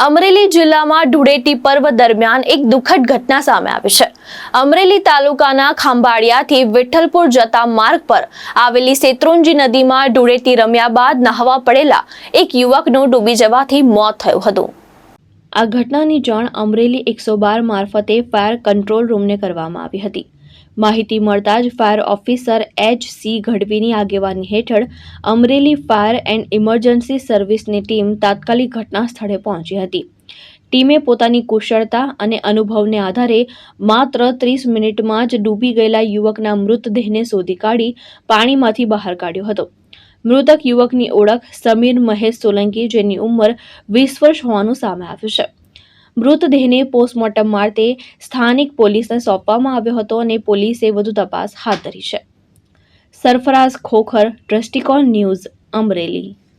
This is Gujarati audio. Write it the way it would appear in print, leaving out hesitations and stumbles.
અમરેલી જિલ્લામાં ધૂળેટી પર્વ દરમિયાન એક દુઃખદ ઘટના સામે આવી છે। અમરેલી તાલુકાના ખંભાળિયાથી વિઠ્ઠલપુર જતા માર્ગ પર આવેલી શેત્રુંજી નદીમાં ધૂળેટી રમ્યા બાદ નહાવા પડેલા એક યુવકનું ડૂબી જવાથી મોત થયું હતું। આ ઘટનાની જાણ અમરેલી 112 મારફતે ફાયર કંટ્રોલ રૂમને કરવામાં આવી હતી। માહિતી મળતા જ ફાયર ઓફિસર H.C. ગઢવીની આગેવાની હેઠળ અમરેલી ફાયર એન્ડ ઇમરજન્સી સર્વિસની ટીમ તાત્કાલિક ઘટના સ્થળે પહોંચી હતી। ટીમે પોતાની કુશળતા અને અનુભવને આધારે માત્ર 30 મિનિટમાં જ ડૂબી ગયેલા યુવકના મૃતદેહને શોધી કાઢી પાણીમાંથી બહાર કાઢ્યો હતો। મૃતક યુવકની ઓળખ સમીર મહેશ સોલંકી, જેની ઉંમર 20 વર્ષ હોવાનું સામે આવ્યું છે। મૃતદેહને પોસ્ટમોર્ટમ માટે સ્થાનિક પોલીસને સોંપવામાં આવ્યો હતો અને પોલીસે વધુ તપાસ હાથ ધરી છે। સરફરાઝ ખોખર, દ્રષ્ટિકોણ ન્યૂઝ, અમરેલી।